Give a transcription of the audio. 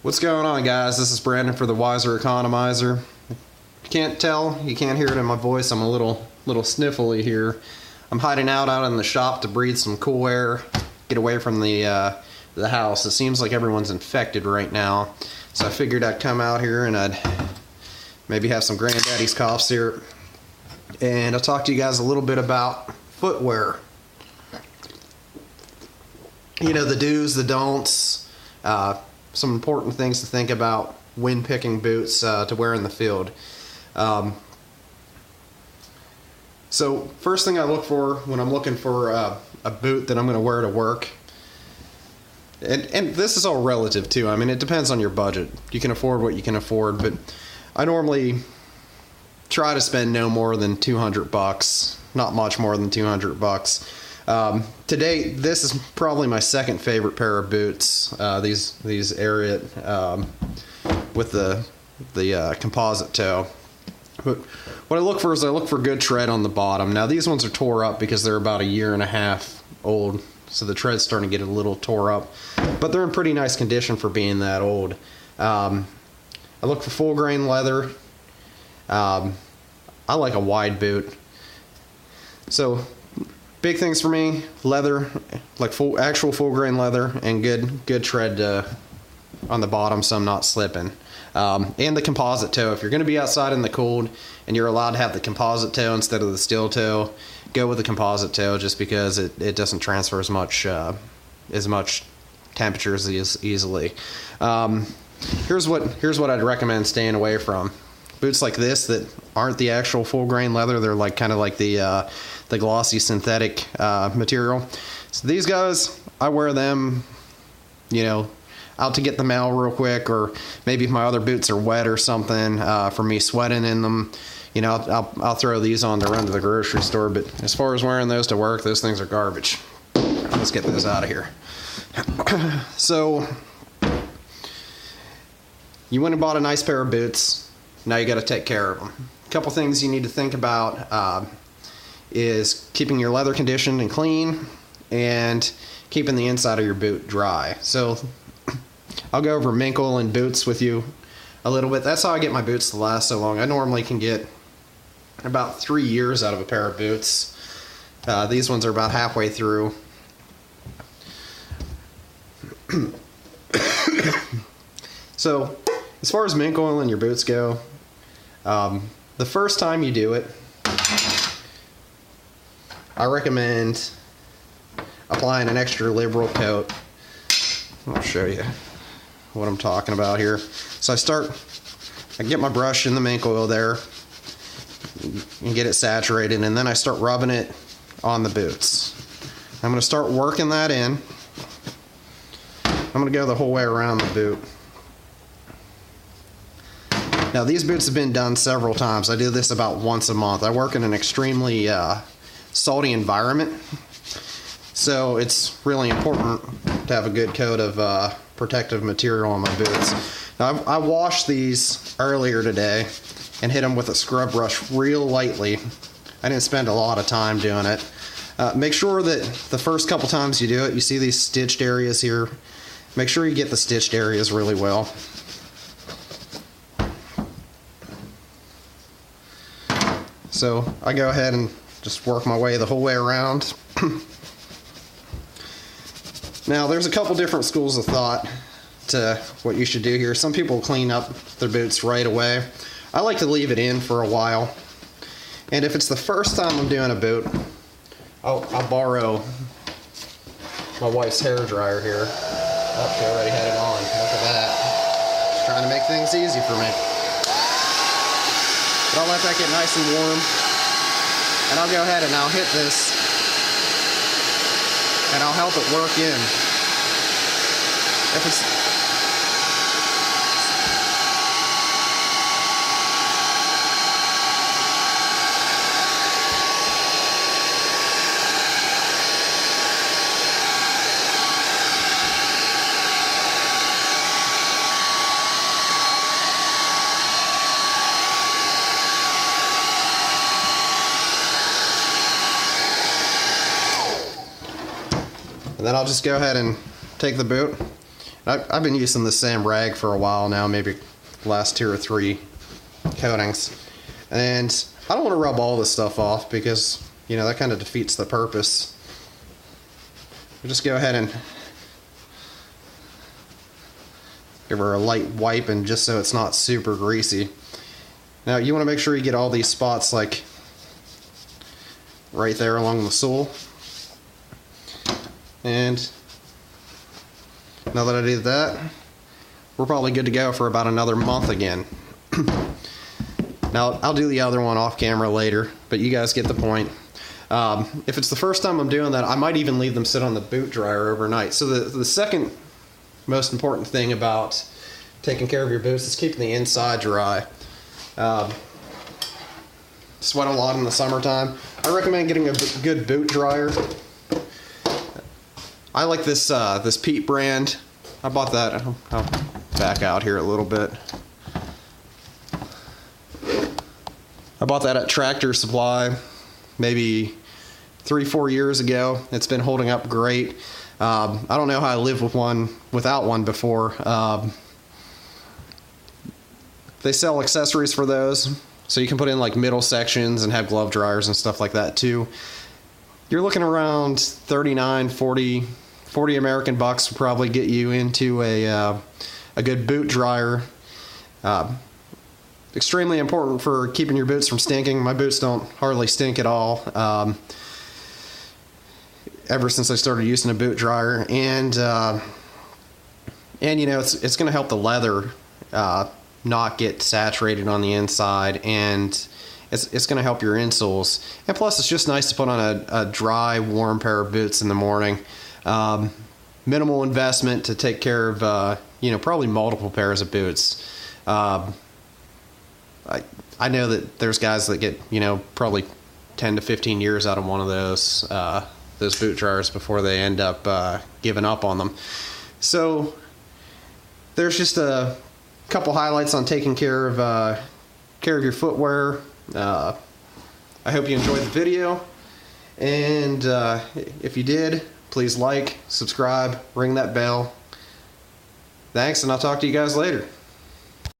What's going on, guys? This is Brandon for the Wiser Economizer. You can't tell, you can't hear it in my voice. I'm a little sniffly here. I'm hiding out in the shop to breathe some cool air, get away from the house. It seems like everyone's infected right now, so I figured I'd come out here and I'd maybe have some granddaddy's cough syrup, and I'll talk to you guys a little bit about footwear. You know, the do's, the don'ts, some important things to think about when picking boots to wear in the field. So first thing I look for when I'm looking for a boot that I'm going to wear to work, and this is all relative too. I mean, it depends on your budget. You can afford what you can afford, but I normally try to spend no more than $200, not much more than $200. To date, this is probably my second favorite pair of boots. These Ariat with the composite toe. But what I look for is I look for good tread on the bottom. Now these ones are tore up because they're about a year and a half old, so the tread's starting to get a little tore up. But they're in pretty nice condition for being that old. I look for full grain leather. I like a wide boot. So big things for me: leather, like actual full grain leather, and good tread on the bottom, so I'm not slipping. And the composite toe. If you're going to be outside in the cold and you're allowed to have the composite toe instead of the steel toe, go with the composite toe, just because it doesn't transfer as much temperatures as easily. Here's what I'd recommend staying away from: boots like this that aren't the actual full grain leather. They're like kind of like the glossy synthetic material. So these guys, I wear them, you know, out to get the mail real quick, or maybe if my other boots are wet or something, for me sweating in them, you know, I'll throw these on to run to the grocery store. But as far as wearing those to work, those things are garbage. Let's get those out of here. So you went and bought a nice pair of boots. Now you got to take care of them. A couple things you need to think about is keeping your leather conditioned and clean, and keeping the inside of your boot dry. So I'll go over mink oil and boots with you a little bit. That's how I get my boots to last so long. I normally can get about 3 years out of a pair of boots. These ones are about halfway through. So as far as mink oil in your boots go, the first time you do it, I recommend applying an extra liberal coat. I'll show you what I'm talking about here. So I get my brush in the mink oil there and get it saturated, and then I start rubbing it on the boots. I'm going to start working that in. I'm going to go the whole way around the boot. Now these boots have been done several times. I do this about once a month. I work in an extremely salty environment, so it's really important to have a good coat of protective material on my boots. Now I washed these earlier today and hit them with a scrub brush real lightly. I didn't spend a lot of time doing it. Make sure that the first couple times you do it, you see these stitched areas here. Make sure you get the stitched areas really well. So I go ahead and just work my way the whole way around. Now there's a couple different schools of thought to what you should do here. Some people clean up their boots right away. I like to leave it in for a while. And if it's the first time I'm doing a boot, I'll borrow my wife's hair dryer here. Oh, she already had it on. Look at that. Just trying to make things easy for me. But I'll let that get nice and warm, and I'll go ahead and I'll hit this, and I'll help it work in. If it's And then I'll just go ahead and take the boot I've been using the same rag for a while now, maybe last 2 or 3 coatings. And I don't want to rub all this stuff off because, you know, that kind of defeats the purpose. We'll just go ahead and give her a light wipe, and just so it's not super greasy. Now you want to make sure you get all these spots like right there along the sole. And now that I did that, we're probably good to go for about another month again. Now I'll do the other one off camera later, but you guys get the point. If it's the first time I'm doing that, I might even leave them sit on the boot dryer overnight. So the second most important thing about taking care of your boots is keeping the inside dry. Sweat a lot in the summertime. I recommend getting a good boot dryer. I like this this Pete brand. I bought that. I'll back out here a little bit. I bought that at Tractor Supply maybe 3-4 years ago. It's been holding up great. I don't know how I lived without one before. They sell accessories for those, so you can put in like middle sections and have glove dryers and stuff like that too. You're looking around 39, 40 American bucks will probably get you into a good boot dryer. Extremely important for keeping your boots from stinking. My boots don't hardly stink at all. Ever since I started using a boot dryer, and you know, it's going to help the leather not get saturated on the inside, and it's going to help your insoles. And plus, it's just nice to put on a dry, warm pair of boots in the morning. Minimal investment to take care of you know, probably multiple pairs of boots. I know that there's guys that get, you know, probably 10 to 15 years out of one of those boot dryers before they end up giving up on them. So there's just a couple highlights on taking care of your footwear. I hope you enjoyed the video, and if you did, please like, subscribe, ring that bell. Thanks, and I'll talk to you guys later.